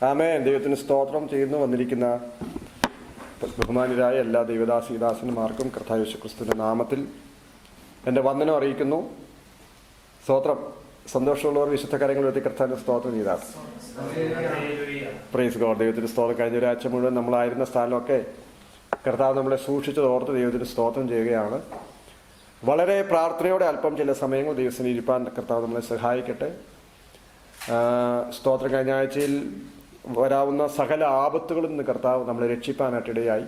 ആമേൻ. ദൈവത്തിന് സ്തോത്രം ചെയ്യുന്നു. വന്നിരിക്കുന്ന ബഹുമാന്യരായ എല്ലാ ദൈവദാസീദാസന്മാർക്കും കർത്താവ് യേശുക്രിസ്തുവിന്റെ നാമത്തിൽ എൻ്റെ വന്ദനം അറിയിക്കുന്നു. സ്തോത്രം. സന്തോഷമുള്ളവർ വിശുദ്ധ കാര്യങ്ങൾ വരുത്തി കർത്താവിന്റെ സ്തോത്രം ചെയ്താണ്. Praise God. ദൈവത്തിന് സ്തോത്രം. കഴിഞ്ഞ ഒരാഴ്ച മുഴുവൻ നമ്മളായിരുന്ന സ്ഥാനമൊക്കെ കർത്താവ് നമ്മളെ സൂക്ഷിച്ചത് ഓർത്ത് ദൈവത്തിന് സ്തോത്രം ചെയ്യുകയാണ്. വളരെ പ്രാർത്ഥനയോടെ അല്പം ചില സമയങ്ങൾ ദൈവത്തിന് ഇരിപ്പാൻ കർത്താവ് നമ്മളെ സഹായിക്കട്ടെ. സ്തോത്രം. കഴിഞ്ഞ ആഴ്ചയിൽ വരാവുന്ന സകല ആപത്തുകളിൽ നിന്ന് കർത്താവ് നമ്മളെ രക്ഷിപ്പാനായിട്ടിടയായി.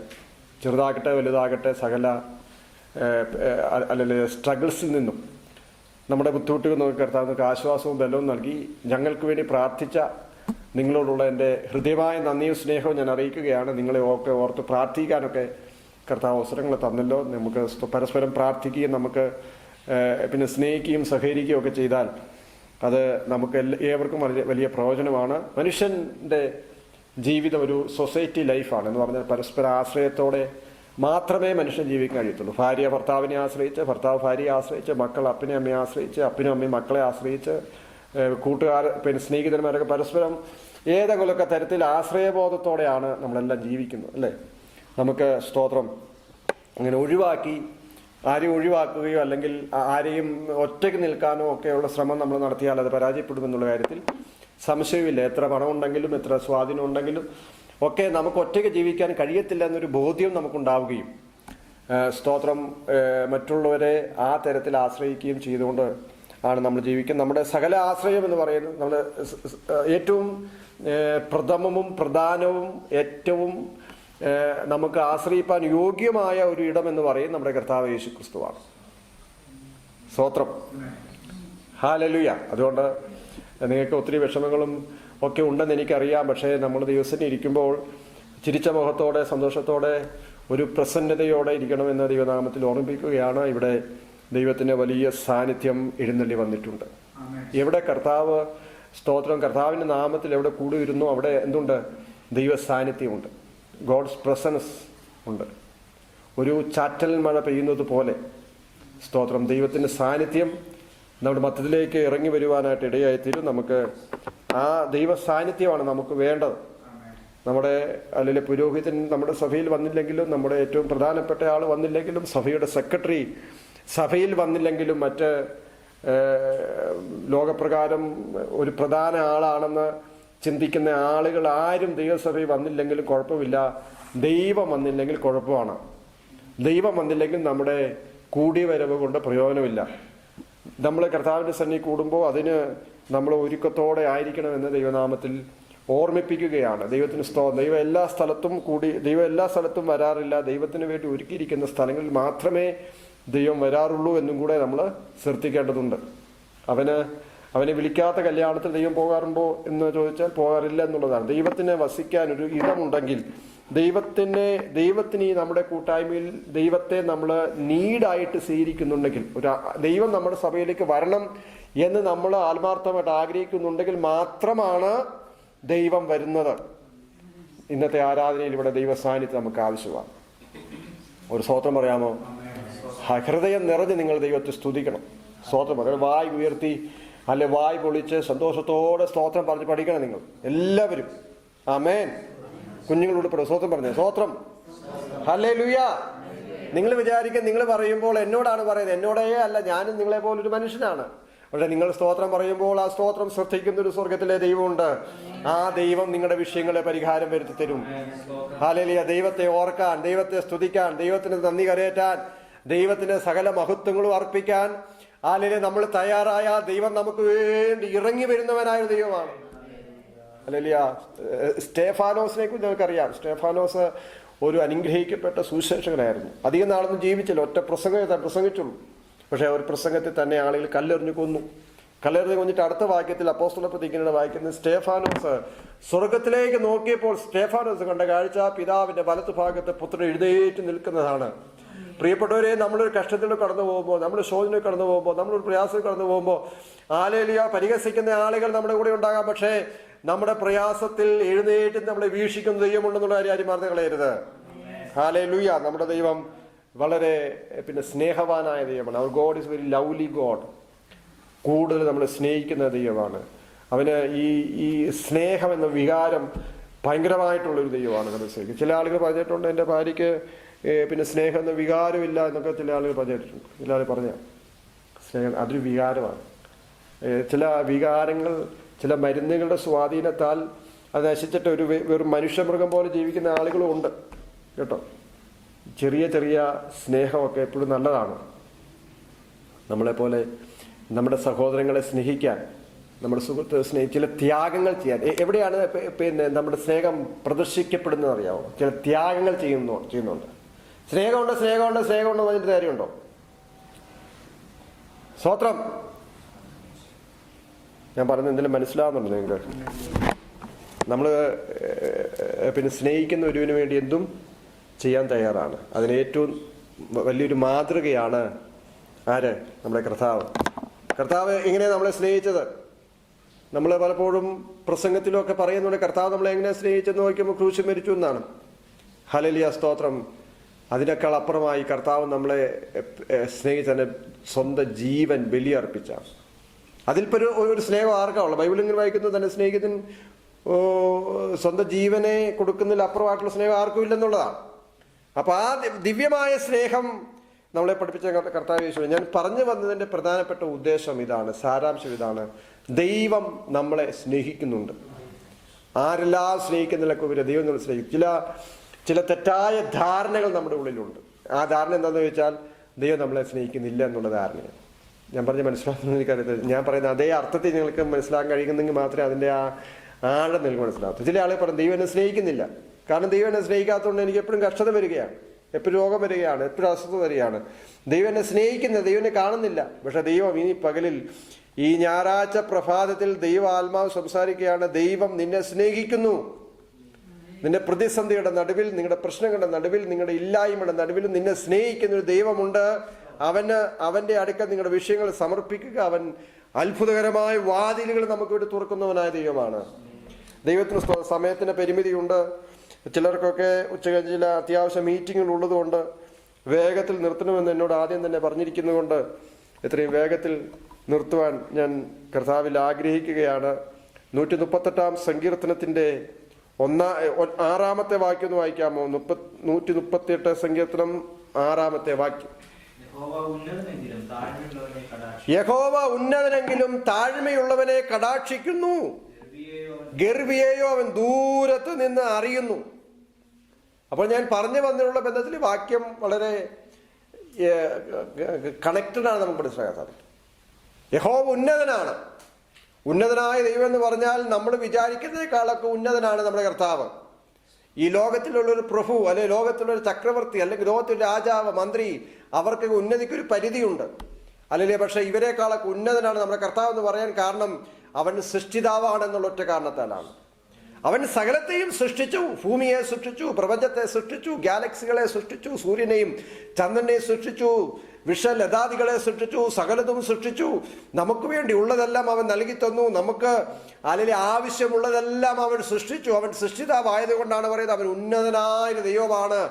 ചെറുതാകട്ടെ വലുതാകട്ടെ സകല അല്ലെങ്കിൽ സ്ട്രഗിൾസിൽ നിന്നും നമ്മുടെ ബുദ്ധിമുട്ടുകൾ നോക്കി കർത്താവ് നമുക്ക് ആശ്വാസവും ബലവും നൽകി. ഞങ്ങൾക്ക് വേണ്ടി പ്രാർത്ഥിച്ച നിങ്ങളോടുള്ള എൻ്റെ ഹൃദയമായ നന്ദിയും സ്നേഹവും ഞാൻ അറിയിക്കുകയാണ്. നിങ്ങളെ ഓർത്ത് പ്രാർത്ഥിക്കാനൊക്കെ കർത്താവ് അവസരങ്ങൾ തന്നല്ലോ. നമുക്ക് പരസ്പരം പ്രാർത്ഥിക്കുകയും നമുക്ക് പിന്നെ സ്നേഹിക്കുകയും സഹകരിക്കുകയും ഒക്കെ ചെയ്താൽ അത് നമുക്ക് ഏവർക്കും വലിയ പ്രയോജനമാണ്. മനുഷ്യൻ്റെ ജീവിതം ഒരു സൊസൈറ്റി ലൈഫാണ് എന്ന് പറഞ്ഞാൽ പരസ്പര ആശ്രയത്തോടെ മാത്രമേ മനുഷ്യൻ ജീവിക്കാൻ കഴിയത്തുള്ളൂ. ഭാര്യ ഭർത്താവിനെ ആശ്രയിച്ച്, ഭർത്താവ് ഭാര്യയെ ആശ്രയിച്ച്, മക്കൾ അപ്പനെ അമ്മയെ ആശ്രയിച്ച്, അപ്പനും അമ്മയും മക്കളെ ആശ്രയിച്ച്, കൂട്ടുകാർ പിന്നെ സ്നേഹിതന്മാരൊക്കെ പരസ്പരം ഏതെങ്കിലുമൊക്കെ തരത്തിൽ ആശ്രയബോധത്തോടെയാണ് നമ്മളെല്ലാം ജീവിക്കുന്നത്, അല്ലേ? നമുക്ക് സ്തോത്രം അങ്ങനെ ആരെയും ഒഴിവാക്കുകയോ അല്ലെങ്കിൽ ആരെയും ഒറ്റയ്ക്ക് നിൽക്കാനോ ഒക്കെയുള്ള ശ്രമം നമ്മൾ നടത്തിയാൽ അത് പരാജയപ്പെടുമെന്നുള്ള കാര്യത്തിൽ സംശയമില്ല. എത്ര പണമുണ്ടെങ്കിലും എത്ര സ്വാധീനം ഉണ്ടെങ്കിലും ഒക്കെ നമുക്ക് ഒറ്റയ്ക്ക് ജീവിക്കാൻ കഴിയത്തില്ല എന്നൊരു ബോധ്യം നമുക്കുണ്ടാവുകയും സ്തോത്രം മറ്റുള്ളവരെ ആ തരത്തിൽ ആശ്രയിക്കുകയും ചെയ്തുകൊണ്ട് ആണ് നമ്മൾ ജീവിക്കുന്നത്. നമ്മുടെ സകല ആശ്രയം എന്ന് പറയുന്നത് നമ്മൾ ഏറ്റവും പ്രഥമവും പ്രധാനവും ഏറ്റവും നമുക്ക് ആശ്രയിപ്പാൻ യോഗ്യമായ ഒരു ഇടം എന്ന് പറയും നമ്മുടെ കർത്താവ് യേശുക്രിസ്തുവാണ്. സ്തോത്രം. ഹല്ലേലൂയ. അതുകൊണ്ട് നിങ്ങൾക്ക് ഒത്തിരി വിഷമങ്ങളും ഒക്കെ ഉണ്ടെന്ന് എനിക്കറിയാം. പക്ഷേ നമ്മൾ ദിവസം ഇരിക്കുമ്പോൾ ചിരിച്ച മുഖത്തോടെ സന്തോഷത്തോടെ ഒരു പ്രസന്നതയോടെ ഇരിക്കണമെന്ന് ദൈവനാമത്തിൽ ഓർമ്മിപ്പിക്കുകയാണ്. ഇവിടെ ദൈവത്തിൻ്റെ വലിയ സാന്നിധ്യം എഴുന്നള്ളി വന്നിട്ടുണ്ട്. എവിടെ കർത്താവ് സ്തോത്രം കർത്താവിൻ്റെ നാമത്തിൽ എവിടെ കൂടി വരുന്നു അവിടെ എന്തുണ്ട്? ദൈവ സാന്നിധ്യമുണ്ട്. ഗോഡ്സ് പ്രസൻസ് ഉണ്ട്. ഒരു ചാറ്റൽ മഴ പെയ്യുന്നത് പോലെ സ്തോത്രം ദൈവത്തിൻ്റെ സാന്നിധ്യം നമ്മുടെ മധ്യത്തിലേക്ക് ഇറങ്ങി വരുവാനായിട്ട് ഇടയായിത്തീരും. നമുക്ക് ആ ദൈവ സാന്നിധ്യമാണ് നമുക്ക് വേണ്ടത്. നമ്മുടെ അല്ലെങ്കിൽ പുരോഹിതൻ നമ്മുടെ സഭയിൽ വന്നില്ലെങ്കിലും, നമ്മുടെ ഏറ്റവും പ്രധാനപ്പെട്ട ആൾ വന്നില്ലെങ്കിലും, സഭയുടെ സെക്രട്ടറി സഭയിൽ വന്നില്ലെങ്കിലും, മറ്റ് ലോകപ്രകാരം ഒരു പ്രധാന ആളാണെന്ന് ചിന്തിക്കുന്ന ആളുകൾ ആരും ദൈവസഭയിൽ വന്നില്ലെങ്കിലും കുഴപ്പമില്ല. ദൈവം വന്നില്ലെങ്കിൽ കുഴപ്പമാണ്. ദൈവം വന്നില്ലെങ്കിൽ നമ്മുടെ കൂടി വരവ് കൊണ്ട് പ്രയോജനമില്ല. നമ്മൾ കർത്താവിൻ്റെ സന്നിധി കൂടുമ്പോൾ അതിന് നമ്മൾ ഒരുക്കത്തോടെ ആയിരിക്കണമെന്ന് ദൈവനാമത്തിൽ ഓർമ്മിപ്പിക്കുകയാണ്. ദൈവത്തിന് ദൈവം എല്ലാ സ്ഥലത്തും വരാറില്ല. ദൈവത്തിന് വേണ്ടി ഒരുക്കിയിരിക്കുന്ന സ്ഥലങ്ങളിൽ മാത്രമേ ദൈവം വരാറുള്ളൂ എന്നും കൂടെ നമ്മൾ ശ്രദ്ധിക്കേണ്ടതുണ്ട്. അവനെ വിളിക്കാത്ത കല്യാണത്തിൽ ദൈവം പോകാറുണ്ടോ എന്ന് ചോദിച്ചാൽ പോകാറില്ല എന്നുള്ളതാണ്. ദൈവത്തിന് വസിക്കാൻ ഒരു ഇടമുണ്ടെങ്കിൽ ദൈവത്തിന് ഈ നമ്മുടെ കൂട്ടായ്മയിൽ ദൈവത്തെ നമ്മൾ നീഡായിട്ട് സ്വീകരിക്കുന്നുണ്ടെങ്കിൽ, ദൈവം നമ്മുടെ സഭയിലേക്ക് വരണം എന്ന് നമ്മൾ ആത്മാർത്ഥമായിട്ട് ആഗ്രഹിക്കുന്നുണ്ടെങ്കിൽ മാത്രമാണ് ദൈവം വരുന്നത്. ഇന്നത്തെ ആരാധനയിൽ ഇവിടെ ദൈവ സാന്നിധ്യം നമുക്ക് ആവശ്യമാണ്. ഒരു സ്തോത്രം പറയാമോ? ഹൃദയം നിറഞ്ഞ് നിങ്ങൾ ദൈവത്തെ സ്തുതിക്കണം. സ്തോത്രം പറയാം. വായ് ഉയർത്തി അല്ലെ വായ് പൊളിച്ച് സന്തോഷത്തോടെ സ്തോത്രം പറഞ്ഞ് പഠിക്കണം നിങ്ങൾ എല്ലാവരും. ആമേൻ. കുഞ്ഞുങ്ങളോട് സ്തോത്രം പറഞ്ഞു. സ്തോത്രം. ഹല്ലേലൂയ. നിങ്ങൾ വിചാരിക്കുക നിങ്ങൾ പറയുമ്പോൾ എന്നോടാണ് പറയുന്നത്. എന്നോടേ അല്ല, ഞാനും നിങ്ങളെ പോലൊരു മനുഷ്യനാണ്. പക്ഷെ നിങ്ങൾ സ്തോത്രം പറയുമ്പോൾ ആ സ്തോത്രം ശ്രദ്ധിക്കുന്ന ഒരു സ്വർഗത്തിലെ ദൈവമുണ്ട്. ആ ദൈവം നിങ്ങളുടെ വിഷയങ്ങളെ പരിഹാരം വരുത്തി തരും. ഹല്ലേലൂയ. ദൈവത്തെ ഓർക്കാൻ, ദൈവത്തെ സ്തുതിക്കാൻ, ദൈവത്തിന് നന്ദി കരയേറ്റാൻ, ദൈവത്തിന് സകല മഹത്വങ്ങളും അർപ്പിക്കാൻ അല്ലെങ്കിൽ നമ്മൾ തയ്യാറായ ദൈവം നമുക്ക് വേണ്ടി ഇറങ്ങി വരുന്നവനായ ദൈവമാണ്. ഹല്ലേലൂയ. സ്റ്റേഫാനോസിനെ കുറിച്ച് നമുക്കറിയാം. സ്റ്റേഫാനോസ് ഒരു അനുഗ്രഹിക്കപ്പെട്ട സുവിശേഷകനായിരുന്നു. അധികം നാളൊന്നും ജീവിച്ചില്ല. ഒറ്റ പ്രസംഗിച്ചുള്ളൂ. പക്ഷെ ഒരു പ്രസംഗത്തിൽ തന്നെ ആളുകൾ കല്ലെറിഞ്ഞു കൊന്നു. കല്ലെറിഞ്ഞു കൊന്നിട്ട് അടുത്ത വാക്യത്തിൽ അപ്പോസ്തലപ്രതിജ്ഞയുടെ വായിക്കുന്നത് സ്തേഫാനോസ് സ്വർഗത്തിലേക്ക് നോക്കിയപ്പോൾ സ്തേഫാനോസ് കണ്ട കാഴ്ച പിതാവിന്റെ വലത്തുഭാഗത്ത് പുത്രൻ എഴുന്നേറ്റ് നിൽക്കുന്നതാണ്. പ്രിയപ്പെട്ടവരെ, നമ്മളൊരു കഷ്ടത്തിൽ കടന്നു പോകുമ്പോൾ, നമ്മുടെ ശോധനയിൽ കടന്നു പോകുമ്പോൾ, നമ്മളൊരു പ്രയാസത്തിൽ കടന്നു പോകുമ്പോൾ ഹല്ലേലൂയ പരിഹസിക്കുന്ന ആളുകൾ നമ്മുടെ കൂടെ ഉണ്ടാകാം. പക്ഷേ നമ്മുടെ പ്രയാസത്തിൽ എഴുന്നേറ്റ് നമ്മളെ വീക്ഷിക്കുന്ന ദൈവമുണ്ടെന്നുള്ള കാര്യം മറന്നു കളയരുത്. ഹല്ലേലൂയ. നമ്മുടെ ദൈവം വളരെ സ്നേഹവാനായ ദൈവമാണ്. Our God is very lovely God. കൂടുതൽ നമ്മളെ സ്നേഹിക്കുന്ന ദൈവമാണ്. അവന് ഈ സ്നേഹം എന്ന വികാരം ഭയങ്കരമായിട്ടുള്ളൊരു ദൈവമാണ് കർത്താവ്. ചില ആളുകൾ പറഞ്ഞിട്ടുണ്ട് എൻ്റെ ഭാര്യയ്ക്ക് പിന്നെ സ്നേഹം എന്ന വികാരമില്ല എന്നൊക്കെ ചില ആളുകൾ പറഞ്ഞിട്ടുണ്ട്. ചില ആളുകൾ പറഞ്ഞ സ്നേഹം അതൊരു വികാരമാണ്. ചില വികാരങ്ങൾ ചില മരുന്നുകളുടെ സ്വാധീനത്താൽ അത് നശിച്ചിട്ട് വെറും മനുഷ്യമൃഗം പോലെ ജീവിക്കുന്ന ആളുകളും ഉണ്ട് കേട്ടോ. ചെറിയ ചെറിയ സ്നേഹമൊക്കെ എപ്പോഴും നല്ലതാണ്. നമ്മളെപ്പോലെ നമ്മുടെ സഹോദരങ്ങളെ സ്നേഹിക്കാൻ, നമ്മുടെ സുഹൃത്ത് ചില ത്യാഗങ്ങൾ ചെയ്യാൻ. എവിടെയാണ് പിന്നെ നമ്മുടെ സ്നേഹം പ്രദർശിക്കപ്പെടുന്നത് അറിയാമോ? ചില ത്യാഗങ്ങൾ ചെയ്യുന്നുണ്ട്. സ്നേഹമുണ്ട് പറഞ്ഞിട്ട് കാര്യമുണ്ടോ? സ്തോത്രം. ഞാൻ പറഞ്ഞത് എന്തെങ്കിലും മനസ്സിലാവുന്നുണ്ടോ നിങ്ങൾക്ക്? നമ്മൾ പിന്നെ സ്നേഹിക്കുന്ന ഒരുവിന് വേണ്ടി എന്തും ചെയ്യാൻ തയ്യാറാണ്. അതിന് ഏറ്റവും വലിയൊരു മാതൃകയാണ് ആര്? നമ്മുടെ കർത്താവ്. കർത്താവ് എങ്ങനെയാണ് നമ്മളെ സ്നേഹിച്ചത്? നമ്മൾ പലപ്പോഴും പ്രസംഗത്തിലൊക്കെ പറയുന്നുണ്ട് കർത്താവ് നമ്മളെ എങ്ങനെ സ്നേഹിച്ചെന്ന് നോക്കുമ്പോൾ ക്രൂശിൽ മരിച്ചു എന്നാണ്. ഹല്ലേലൂയ, സ്തോത്രം. അതിനേക്കാൾ അപ്പുറമായി കർത്താവ് നമ്മളെ സ്നേഹിച്ചതിൻ്റെ സ്വന്തം ജീവൻ ബലിയർപ്പിച്ച. അതിൽപ്പോൾ ഒരു സ്നേഹം ആർക്കാവുള്ള? ബൈബിളിൽ ഇങ്ങനെ വായിക്കുന്നത് തന്നെ സ്നേഹിതൻ സ്വന്തം ജീവനെ കൊടുക്കുന്നതിൽ അപ്പുറമായിട്ടുള്ള സ്നേഹം ആർക്കും ഇല്ലെന്നുള്ളതാണ്. അപ്പോൾ ആ ദിവ്യമായ സ്നേഹം നമ്മളെ പഠിപ്പിച്ച കർത്താവ് യേശു. ഞാൻ പറഞ്ഞു വന്നതിൻ്റെ പ്രധാനപ്പെട്ട ഉദ്ദേശം ഇതാണ്, സാരാംശം ഇതാണ്. ദൈവം നമ്മളെ സ്നേഹിക്കുന്നുണ്ട്. ആരെല്ലാം സ്നേഹിക്കുന്നതിലൊക്കെ ഉപരി ദൈവം നമ്മളെ സ്നേഹിക്കും. ചില തെറ്റായ ധാരണകൾ നമ്മുടെ ഉള്ളിലുണ്ട്. ആ ധാരണ എന്താണെന്ന് ചോദിച്ചാൽ ദൈവം നമ്മളെ സ്നേഹിക്കുന്നില്ല എന്നുള്ള ധാരണയാണ്. ഞാൻ പറഞ്ഞ് മനസ്സിലാക്കുന്നത് എനിക്കറിയത്തില്ല. ഞാൻ പറയുന്ന അതേ അർത്ഥത്തിൽ നിങ്ങൾക്ക് മനസ്സിലാക്കാൻ കഴിയുന്നെങ്കിൽ മാത്രമേ അതിൻ്റെ ആ ആഴം നിങ്ങൾക്ക് മനസ്സിലാകത്തു. ചില ആളുകൾ പറയും ദൈവം എന്നെ സ്നേഹിക്കുന്നില്ല. കാരണം ദൈവം എന്നെ സ്നേഹിക്കാത്തതുകൊണ്ട് എനിക്ക് എപ്പോഴും കഷ്ടത വരികയാണ്, എപ്പോഴും രോഗം വരികയാണ്, എപ്പോഴും അസ്വസ്ഥത വരികയാണ്. ദൈവം എന്നെ സ്നേഹിക്കുന്നത്, ദൈവം എന്നെ കാണുന്നില്ല. പക്ഷെ ദൈവം ഈ പകലിൽ, ഈ ഞായറാഴ്ച പ്രഭാതത്തിൽ ദൈവ ആത്മാവ് സംസാരിക്കുകയാണ്. ദൈവം നിന്നെ സ്നേഹിക്കുന്നു. നിന്റെ പ്രതിസന്ധിയുടെ നടുവിൽ, നിങ്ങളുടെ പ്രശ്നങ്ങളുടെ നടുവിൽ, നിങ്ങളുടെ ഇല്ലായ്മയുടെ നടുവിൽ നിന്നെ സ്നേഹിക്കുന്ന ഒരു ദൈവമുണ്ട്. അവന്റെ അടുക്കൽ നിങ്ങളുടെ വിഷയങ്ങൾ സമർപ്പിക്കുക. അവൻ അത്ഭുതകരമായ വാതിലുകൾ നമുക്ക് വേണ്ടി തുറക്കുന്നവനായ ദൈവമാണ്. ദൈവത്തിന് സമയത്തിന് പരിമിതിയുണ്ട്. ചിലർക്കൊക്കെ ഉച്ചകഴിഞ്ഞ് ചില അത്യാവശ്യ മീറ്റിങ്ങുകൾ ഉള്ളതുകൊണ്ട് വേഗത്തിൽ നിർത്തണമെന്ന് എന്നോട് ആദ്യം തന്നെ പറഞ്ഞിരിക്കുന്നതുകൊണ്ട് എത്രയും വേഗത്തിൽ നിർത്തുവാൻ ഞാൻ കർത്താവിൽ ആഗ്രഹിക്കുകയാണ്. 138 സങ്കീർത്തനത്തിൻ്റെ 6 വാക്യം ഒന്ന് വായിക്കാമോ? 138 സങ്കീർത്തനം 6 വാക്യം. യഹോവ ഉന്നതനെങ്കിലും താഴ്മയുള്ളവനെ കടാക്ഷിക്കുന്നു, ഗർവിയെയോ അവൻ ദൂരത്ത് നിന്ന് അറിയുന്നു. അപ്പോൾ ഞാൻ പറഞ്ഞു വന്നിട്ടുള്ള ബന്ധത്തിൽ വാക്യം വളരെ കണക്റ്റഡാണ്, നമുക്ക് മനസ്സിലാക്കാൻ സാധിക്കും. യഹോവ ഉന്നതനാണ്. ഉന്നതനായ ദൈവം എന്ന് പറഞ്ഞാൽ നമ്മൾ വിചാരിക്കുന്നതിനേക്കാളൊക്കെ ഉന്നതനാണ് നമ്മുടെ കർത്താവ്. ഈ ലോകത്തിലുള്ളൊരു പ്രഭു, അല്ലെങ്കിൽ ലോകത്തിലുള്ളൊരു ചക്രവർത്തി, അല്ലെങ്കിൽ ലോകത്തിലൊരു രാജാവ്, മന്ത്രി, അവർക്ക് ഉന്നതിക്കൊരു പരിധിയുണ്ട്, അല്ലെങ്കിൽ പക്ഷേ ഇവരെക്കാളൊക്കെ ഉന്നതനാണ് നമ്മുടെ കർത്താവ് എന്ന് പറയാൻ കാരണം അവൻ സൃഷ്ടിതാവാണെന്നുള്ള ഒറ്റ കാരണത്താലാണ്. അവൻ സകലത്തെയും സൃഷ്ടിച്ചു. ഭൂമിയെ സൃഷ്ടിച്ചു, പ്രപഞ്ചത്തെ സൃഷ്ടിച്ചു, ഗാലക്സികളെ സൃഷ്ടിച്ചു, സൂര്യനെയും ചന്ദ്രനെയും സൃഷ്ടിച്ചു, വിഷലതാദികളെ സൃഷ്ടിച്ചു, സകലതും സൃഷ്ടിച്ചു. നമുക്ക് വേണ്ടി ഉള്ളതെല്ലാം അവൻ നൽകി തന്നു. നമുക്ക് അല്ലെങ്കിൽ ആവശ്യമുള്ളതെല്ലാം അവൻ സൃഷ്ടിച്ചു. അവൻ സൃഷ്ടിതാവായതുകൊണ്ടാണ് പറയുന്നത് അവൻ ഉന്നതനായ ദൈവമാണ്.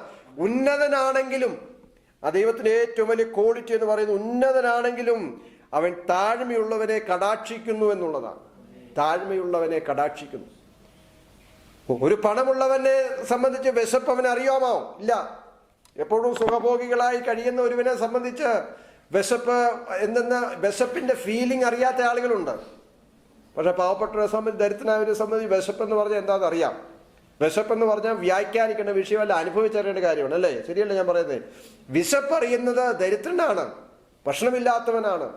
ഉന്നതനാണെങ്കിലും ആ ദൈവത്തിന്റെ ഏറ്റവും വലിയ ക്വാളിറ്റി എന്ന് പറയുന്നത് ഉന്നതനാണെങ്കിലും അവൻ താഴ്മയുള്ളവനെ കടാക്ഷിക്കുന്നു എന്നുള്ളതാണ്. താഴ്മയുള്ളവനെ കടാക്ഷിക്കുന്നു. ഒരു പണമുള്ളവനെ സംബന്ധിച്ച് വിശപ്പ് അവന് അറിയാമോ? ഇല്ല. എപ്പോഴും സുഖഭോഗികളായി കഴിയുന്ന ഒരുവനെ സംബന്ധിച്ച് വിശപ്പിന്റെ ഫീലിംഗ് അറിയാത്ത ആളുകളുണ്ട്. പക്ഷെ പാവപ്പെട്ടവരെ സംബന്ധിച്ച്, ദരിദ്രനായവരെ സംബന്ധിച്ച് വിശപ്പെന്ന് പറഞ്ഞാൽ എന്താണെന്ന് അറിയാം. വിശപ്പെന്ന് പറഞ്ഞാൽ വ്യാഖ്യാനിക്കേണ്ട വിഷയമല്ല, അനുഭവിച്ചറിയേണ്ട കാര്യമാണ്, അല്ലേ? ശരിയല്ലേ ഞാൻ പറയുന്നത്? വിശപ്പറിയുന്നത് ദരിദ്രനാണ്, ഭക്ഷണമില്ലാത്തവനാണ്.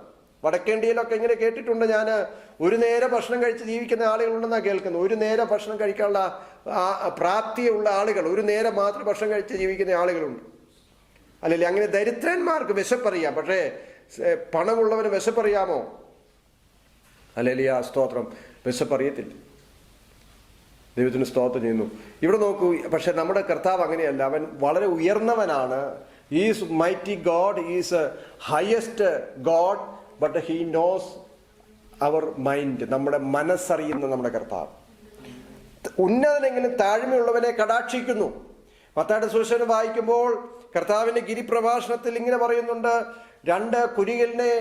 വടക്കേണ്ടിയിലൊക്കെ ഇങ്ങനെ കേട്ടിട്ടുണ്ട് ഞാൻ. ഒരു നേരം ഭക്ഷണം കഴിച്ച് ജീവിക്കുന്ന ആളുകളുണ്ടെന്നാണ് കേൾക്കുന്നത്. ഒരു നേരം ഭക്ഷണം കഴിക്കാനുള്ള പ്രാപ്തിയുള്ള ആളുകൾ, ഒരു നേരം മാത്രം ഭക്ഷണം കഴിച്ച് ജീവിക്കുന്ന ആളുകളുണ്ട്, അല്ലല്ലേ? അങ്ങനെ ദരിദ്രന്മാർക്ക് വിശപ്പറിയാം. പക്ഷേ പണമുള്ളവന് വിശപ്പറിയാമോ? അല്ലല്ലേ? ആ സ്തോത്രം, വിശപ്പറിയത്തില്ല. ദൈവത്തിന് സ്തോത്രം ചെയ്യുന്നു. ഇവിടെ നോക്കൂ. പക്ഷെ നമ്മുടെ കർത്താവ് അങ്ങനെയല്ല. അവൻ വളരെ ഉയർന്നവനാണ്. Is mighty God, is highest God, but he knows our mind. നമ്മുടെ മനസ്സറിയുന്ന നമ്മുടെ കർത്താവ്. ഉന്നതനെങ്കിലും താഴ്മയുള്ളവനെ കടാക്ഷിക്കുന്നു. മത്തായിയുടെ സുവിശേഷം വായിക്കുമ്പോൾ കർത്താവിന്റെ ഗിരിപ്രഭാഷണത്തിൽ ഇങ്ങനെ പറയുന്നുണ്ട്, 2 കുരികലിനെ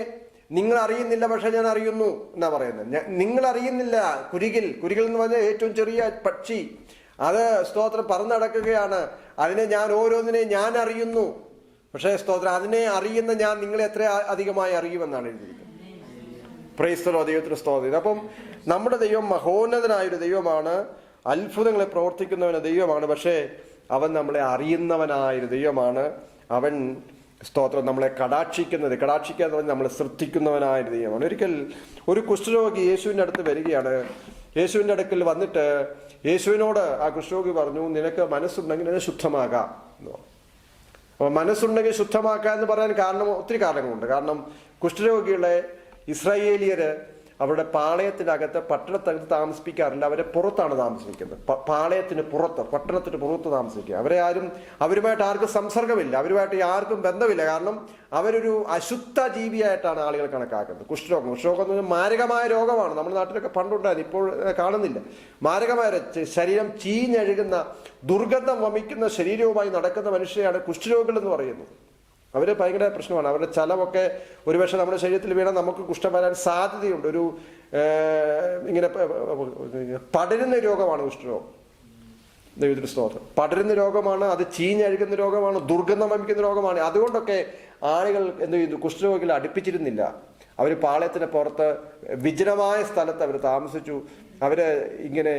നിങ്ങൾ അറിയുന്നില്ല, പക്ഷെ ഞാൻ അറിയുന്നു എന്നാ പറയുന്നത്. നിങ്ങൾ അറിയുന്നില്ല. കുരികിൽ എന്ന് പറഞ്ഞാൽ ഏറ്റവും ചെറിയ പക്ഷി, അത് സ്തോത്രം പറന്ന് നടക്കുകയാണ്. അതിനെ ഞാൻ ഓരോന്നിനെയും ഞാൻ അറിയുന്നു. പക്ഷേ സ്തോത്രം അതിനെ അറിയുന്ന ഞാൻ നിങ്ങളെ എത്ര അധികമായി അറിയുമെന്നാണ് എഴുതിയിരിക്കുന്നത്. Praise the Lord. ദൈവത്തിന് സ്തോത്രം. അപ്പം നമ്മുടെ ദൈവം മഹോന്നതനായൊരു ദൈവമാണ്, അത്ഭുതങ്ങളെ പ്രവർത്തിക്കുന്നവന് ദൈവമാണ്. പക്ഷേ അവൻ നമ്മളെ അറിയുന്നവനായൊരു ദൈവമാണ്. അവൻ സ്തോത്രം നമ്മളെ കടാക്ഷിക്കുക എന്ന് പറഞ്ഞാൽ നമ്മളെ ശ്രദ്ധിക്കുന്നവനായൊരു ദൈവമാണ്. ഒരിക്കൽ ഒരു കുഷ്ഠരോഗി യേശുവിൻ്റെ അടുത്ത് വരികയാണ്. യേശുവിൻ്റെ അടുക്കൽ വന്നിട്ട് യേശുവിനോട് ആ കുഷ്ഠരോഗി പറഞ്ഞു, നിനക്ക് മനസ്സുണ്ടെങ്കിൽ അത് ശുദ്ധമാകാം എന്ന് പറഞ്ഞു. അപ്പോൾ മനസ്സുണ്ടെങ്കിൽ ശുദ്ധമാക്കുക എന്ന് പറയാൻ ഒത്തിരി കാരണങ്ങളുണ്ട്. കാരണം കുഷ്ഠരോഗികളെ ഇസ്രായേലിയര് അവരുടെ പാളയത്തിനകത്ത്, പട്ടണത്തകത്ത് താമസിപ്പിക്കാറില്ല. അവരെ പുറത്താണ് താമസിപ്പിക്കുന്നത്. പാളയത്തിന് പുറത്ത്, പട്ടണത്തിന് പുറത്ത് താമസിക്കുക. അവരുമായിട്ട് ആർക്കും സംസർഗമില്ല, അവരുമായിട്ട് ആർക്കും ബന്ധമില്ല. കാരണം അവരൊരു അശുദ്ധ ജീവിയായിട്ടാണ് ആളുകൾ കണക്കാക്കുന്നത്. കുഷ്ഠരോഗം എന്ന് പറഞ്ഞാൽ മാരകമായ രോഗമാണ്. നമ്മുടെ നാട്ടിലൊക്കെ പണ്ടുണ്ടായിരുന്നു, ഇപ്പോൾ കാണുന്നില്ല. മാരകമായ ശരീരം ചീഞ്ഞഴുകുന്ന, ദുർഗന്ധം വമിക്കുന്ന ശരീരവുമായി നടക്കുന്ന മനുഷ്യരെയാണ് കുഷ്ഠരോഗികൾ എന്ന് പറയുന്നത്. അവർ ഭയങ്കര പ്രശ്നമാണ്. അവരുടെ ചലമൊക്കെ ഒരുപക്ഷെ നമ്മുടെ ശരീരത്തിൽ വീണാൽ നമുക്ക് കുഷ്ഠം വരാൻ സാധ്യതയുണ്ട്. ഒരു ഇങ്ങനെ പടരുന്ന രോഗമാണ് കുഷ്ഠരോഗം. ദൈവത്തിന് സ്തോത്രം. പടരുന്ന രോഗമാണ്, അത് ചീഞ്ഞഴുകുന്ന രോഗമാണ്, ദുർഗന്ധം വമിക്കുന്ന രോഗമാണ്. അതുകൊണ്ടൊക്കെ ആളുകൾ എന്ത് ചെയ്തു, കുഷ്ഠരോഗികളെ അടുപ്പിച്ചിരുന്നില്ല. അവർ പാളയത്തിന് പുറത്ത് വിജനമായ സ്ഥലത്ത് അവർ താമസിച്ചു. അവര് ഇങ്ങനെ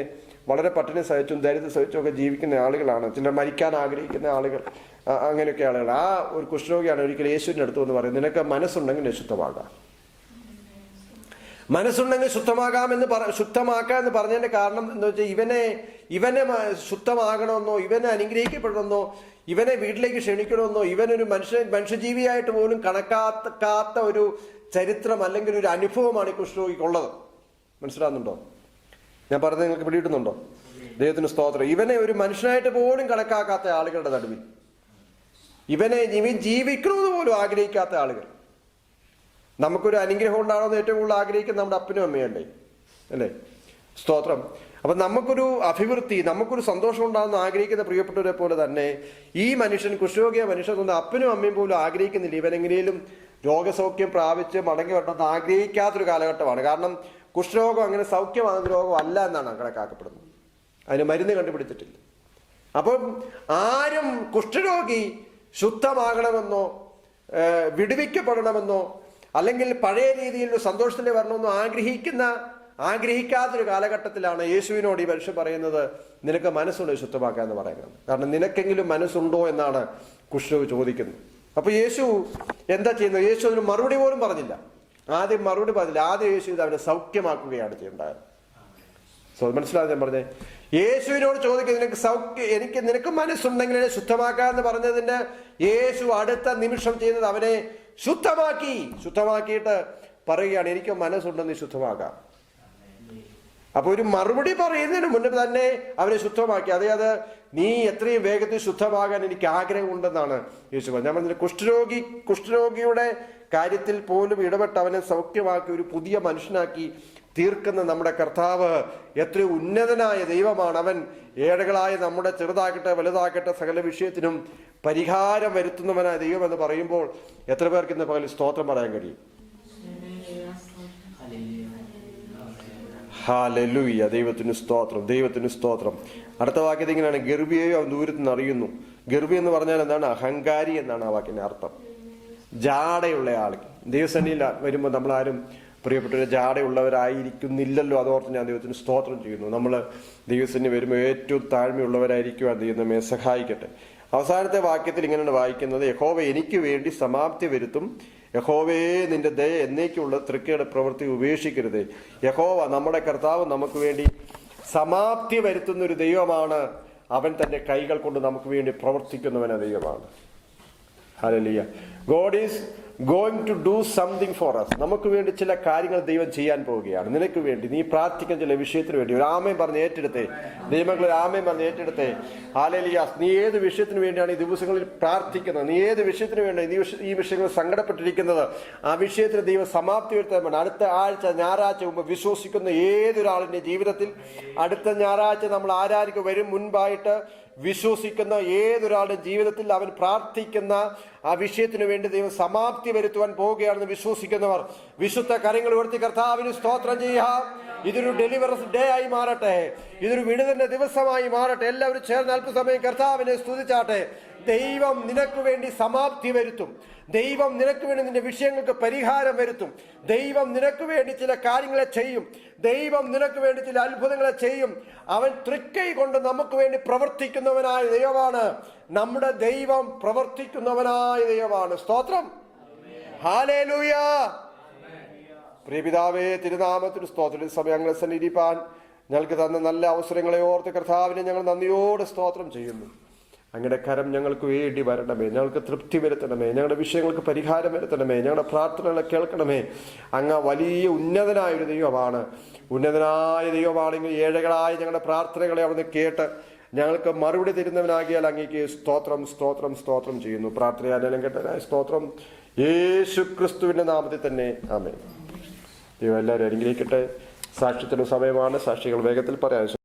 വളരെ പട്ടിണി സഹിച്ചും ദരിദ്രം സഹിച്ചും ഒക്കെ ജീവിക്കുന്ന ആളുകളാണ്. ചിലർ മരിക്കാൻ ആഗ്രഹിക്കുന്ന ആളുകൾ, അങ്ങനെയൊക്കെ ആളുകൾ. ആ ഒരു കുഷ്ഠരോഗിയാണ് ഒരിക്കൽ യേശുവിൻ്റെ അടുത്ത് എന്ന് പറയുന്നത്, നിനക്ക് മനസ്സുണ്ടെങ്കിൽ ശുദ്ധമാകാം. മനസ്സുണ്ടെങ്കിൽ ശുദ്ധമാക്കാം എന്ന് പറഞ്ഞതിന്റെ കാരണം എന്താ വെച്ചാൽ, ഇവനെ ശുദ്ധമാകണമെന്നോ, ഇവനെ അനുഗ്രഹിക്കപ്പെടണമെന്നോ, ഇവനെ വീട്ടിലേക്ക് ക്ഷണിക്കണമെന്നോ, ഇവനൊരു മനുഷ്യജീവിയായിട്ട് പോലും കണക്കാത്ത ഒരു ചരിത്രം അല്ലെങ്കിൽ ഒരു അനുഭവമാണ് ഈ കുഷ്ഠരോഗിക്കുള്ളത്. മനസ്സിലാകുന്നുണ്ടോ ഞാൻ പറഞ്ഞത്? നിങ്ങൾക്ക് പിടികിട്ടുന്നുണ്ടോ? ദൈവത്തിന് സ്തോത്രം. ഇവനെ ഒരു മനുഷ്യനായിട്ട് പോലും കണക്കാക്കാത്ത ആളുകളുടെ നടുവിൽ, ഇവൻ ജീവിക്കണമെന്ന് പോലും ആഗ്രഹിക്കാത്ത ആളുകൾ. നമുക്കൊരു അനുഗ്രഹം ഉണ്ടാകണമെന്ന് ഏറ്റവും കൂടുതൽ ആഗ്രഹിക്കുന്ന നമ്മുടെ അപ്പനും അമ്മയല്ലേ, അല്ലേ? സ്തോത്രം. അപ്പം നമുക്കൊരു അഭിവൃദ്ധി, നമുക്കൊരു സന്തോഷം ഉണ്ടാകുന്ന ആഗ്രഹിക്കുന്ന പ്രിയപ്പെട്ടവരെ പോലെ തന്നെ ഈ മനുഷ്യൻ, കുഷ്ഠരോഗിയ മനുഷ്യൻ, അപ്പനും അമ്മയും പോലും ആഗ്രഹിക്കുന്നില്ല ഇവനെങ്ങനെയും രോഗസൗഖ്യം പ്രാപിച്ച് മടങ്ങി വരണമെന്ന് ആഗ്രഹിക്കാത്തൊരു കാലഘട്ടമാണ്. കാരണം കുഷ്ഠരോഗം അങ്ങനെ സൗഖ്യമാകുന്ന രോഗം അല്ല എന്നാണ് കണക്കാക്കപ്പെടുന്നത്. അതിന് മരുന്ന് കണ്ടുപിടിച്ചിട്ടില്ല. അപ്പം ആരും കുഷ്ഠരോഗി ശുദ്ധമാകണമെന്നോ വിടുവിക്കപ്പെടണമെന്നോ അല്ലെങ്കിൽ പഴയ രീതിയിൽ സന്തോഷത്തിൽ വരണമെന്നോ ആഗ്രഹിക്കാത്തൊരു കാലഘട്ടത്തിലാണ് യേശുവിനോട് ഈ മനുഷ്യൻ പറയുന്നത്, നിനക്ക് മനസ്സുണ്ട് ശുദ്ധമാക്കുക എന്ന് പറയുന്നത്. കാരണം നിനക്കെങ്കിലും മനസ്സുണ്ടോ എന്നാണ് കുഷ്ഠരോഗി ചോദിക്കുന്നത്. അപ്പൊ യേശു എന്താ ചെയ്യുന്നത്? യേശു അതിന് മറുപടി പോലും പറഞ്ഞില്ല. ആദ്യം യേശു ഇത് അവനെ സൗഖ്യമാക്കുകയാണ് ചെയ്യേണ്ടത്. മനസ്സിലാകും ഞാൻ പറഞ്ഞേ? യേശുവിനോട് ചോദിക്കുന്നത് നിനക്ക് മനസ്സുണ്ടെങ്കിൽ ശുദ്ധമാക്കുക എന്ന് പറഞ്ഞതിന്റെ യേശു അടുത്ത നിമിഷം ചെയ്യുന്നത് അവനെ ശുദ്ധമാക്കിയിട്ട് പറയുകയാണ്, എനിക്ക് മനസ്സുണ്ടെന്ന് ശുദ്ധമാക്കാം. അപ്പൊ ഒരു മറുപടി പറയുന്നതിന് മുന്നേ തന്നെ അവനെ ശുദ്ധമാക്കി. അതായത് നീ എത്രയും വേഗത്തിൽ ശുദ്ധമാകാൻ എനിക്ക് ആഗ്രഹമുണ്ടെന്നാണ് യേശു പറഞ്ഞത്. ഞാൻ പറഞ്ഞ കുഷ്ഠരോഗിയുടെ കാര്യത്തിൽ പോലും ഇടപെട്ട് അവനെ സൗഖ്യമാക്കി ഒരു പുതിയ മനുഷ്യനാക്കി തീർക്കുന്ന നമ്മുടെ കർത്താവ് എത്രയോ ഉന്നതനായ ദൈവമാണ്. അവൻ ഏഴകളായ നമ്മുടെ ചെറുതാകട്ടെ വലുതാകട്ടെ സകല വിഷയത്തിനും പരിഹാരം വരുത്തുന്നവനായ ദൈവം എന്ന് പറയുമ്പോൾ എത്ര പേർക്ക് ഇന്ന് പകൽ സ്തോത്രം പറയാൻ കഴിയും? ഹല്ലേലൂയ. ദൈവത്തിന് സ്തോത്രം, ദൈവത്തിന് സ്തോത്രം. അടുത്ത വാക്യത്തിൽ ഇങ്ങനെയാണ്, ഗർഭിയെയോ അവൻ ദൂരത്ത് നിന്ന് അറിയുന്നു. ഗർഭി എന്ന് പറഞ്ഞാൽ എന്താണ്? അഹങ്കാരി എന്നാണ് ആ വാക്കിന്റെ അർത്ഥം. ജാടയുള്ള ആൾ. ദൈവസന്നിധിയിൽ വരുമ്പോൾ നമ്മളാരും പ്രിയപ്പെട്ടവരെ ജാടയുള്ളവരായിരിക്കുന്നില്ലല്ലോ. അതോർത്ത് ഞാൻ ദൈവത്തിന് സ്തോത്രം ചെയ്യുന്നു. നമ്മൾ ദൈവസന്നിധി വരുമ്പോൾ ഏറ്റവും താഴ്മയുള്ളവരായിരിക്കുവാൻ ദൈവം നമ്മെ സഹായിക്കട്ടെ. അവസാനത്തെ വാക്യത്തിൽ ഇങ്ങനെയാണ് വായിക്കുന്നത്, യഹോവ എനിക്ക് വേണ്ടി സമാപ്തി വരുത്തും. യഹോവേ നിന്റെ ദയ എന്നേക്കുള്ള തൃക്കയുടെ പ്രവൃത്തി ഉപേക്ഷിക്കരുത്. യഹോവ നമ്മുടെ കർത്താവ് നമുക്ക് വേണ്ടി സമാപ്തി വരുത്തുന്ന ഒരു ദൈവമാണ്. അവൻ തന്റെ കൈകൾ കൊണ്ട് നമുക്ക് വേണ്ടി പ്രവർത്തിക്കുന്നവന ദൈവമാണ്. Hallelujah. God is going to do something for us. നമുക്ക് വേണ്ടി ചില കാര്യങ്ങൾ ദൈവം ചെയ്യാൻ പോവുകയാണ്. നിനക്ക് വേണ്ടി നീ പ്രാർത്ഥിക്കുന്ന ചില വിഷയത്തിന് വേണ്ടി ഒരു ആമേൻ പറഞ്ഞ് ഏറ്റെടുത്തേ. ദൈവമക്കളെ ആമേൻ പറഞ്ഞ് ഏറ്റെടുത്തേ. ഹല്ലേലൂയ. നീ ഏത് വിഷയത്തിന് വേണ്ടിയാണ് ഈ ദിവസങ്ങളിൽ പ്രാർത്ഥിക്കുന്നത്? നീ ഏത് വിഷയത്തിന് വേണ്ടി ഈ വിഷയങ്ങൾ സങ്കടപ്പെട്ടിരിക്കുന്നത്? ആ വിഷയത്തിന് ദൈവം സമാപ്തി വരുത്താൻ വേണം. അടുത്ത ആഴ്ച ഞായറാഴ്ച മുമ്പ് വിശ്വസിക്കുന്ന ഏതൊരാളിന്റെ ജീവിതത്തിൽ അടുത്ത ഞായറാഴ്ച നമ്മൾ ആരാധിക്ക് വരും മുൻപായിട്ട് വിശ്വസിക്കുന്ന ഏതൊരാളുടെ ജീവിതത്തിൽ അവൻ പ്രാർത്ഥിക്കുന്ന ആ വിഷയത്തിനു വേണ്ടി ദൈവം സമാപ്തി വരുത്തുവാൻ പോവുകയാണെന്ന് വിശ്വസിക്കുന്നവർ വിശുദ്ധ കരങ്ങൾ ഉയർത്തി കർത്താവിന് സ്തോത്രം ചെയ്യാം. ഇതൊരു ഡെലിവറൻസ് ഡേ ആയി മാറട്ടെ, ഇതൊരു വിടുതലിന്റെ ദിവസമായി മാറട്ടെ. എല്ലാവരും ചേർന്ന് അല്പസമയം കർത്താവിനെ സ്തുതിച്ചാട്ടെ. ദൈവം നിനക്ക് വേണ്ടി സമാപ്തി വരുത്തും. ദൈവം നിനക്ക് വേണ്ടി നിന്റെ വിഷയങ്ങൾക്ക് പരിഹാരം വരുത്തും. ദൈവം നിനക്ക് വേണ്ടി ചില കാര്യങ്ങളെ ചെയ്യും. ദൈവം നിനക്ക് വേണ്ടി ചില അത്ഭുതങ്ങളെ ചെയ്യും. അവൻ തൃക്കൈ കൊണ്ട് നമുക്ക് വേണ്ടി പ്രവർത്തിക്കുന്നവനായ ദൈവമാണ്. നമ്മുടെ ദൈവം പ്രവർത്തിക്കുന്നവനായ ദൈവമാണ്. സ്തോത്രം, ഹല്ലേലൂയ. പ്രിയപിതാവേ, തിരുനാമത്തിന് സ്തോത്രം. സമയങ്ങളെ സന്നിധിപ്പാൻ ഞങ്ങൾക്ക് തന്ന നല്ല അവസരങ്ങളെ ഓർത്ത് കർത്താവിനെ ഞങ്ങൾ നന്ദിയോടെ സ്തോത്രം ചെയ്യുന്നു. അങ്ങയുടെ കരം ഞങ്ങൾക്ക് വേണ്ടി വരണമേ, ഞങ്ങൾക്ക് തൃപ്തി വരുത്തണമേ, ഞങ്ങളുടെ വിഷയങ്ങൾക്ക് പരിഹാരം വരുത്തണമേ, ഞങ്ങളുടെ പ്രാർത്ഥനകളെ കേൾക്കണമേ. അങ്ങ് വലിയ ഉന്നതനായൊരു ദൈവമാണ്. ഉന്നതനായ ദൈവമാണെങ്കിൽ ഏഴകളായ ഞങ്ങളുടെ പ്രാർത്ഥനകളെ അവിടുന്ന് കേട്ട് ഞങ്ങൾക്ക് മറുപടി തരുന്നവനാകിയാൽ അങ്ങേക്ക് സ്തോത്രം സ്തോത്രം സ്തോത്രം ചെയ്യുന്നു. പ്രാർത്ഥനയാലും കേട്ടനായ സ്തോത്രം യേശു ക്രിസ്തുവിന്റെ നാമത്തിൽ തന്നെ ആമേൻ. ദൈവം എല്ലാവരും അനുഗ്രഹിക്കട്ടെ. സാക്ഷ്യത്തിന് സമയമാണ്. സാക്ഷികൾ വേഗത്തിൽ പറയാം.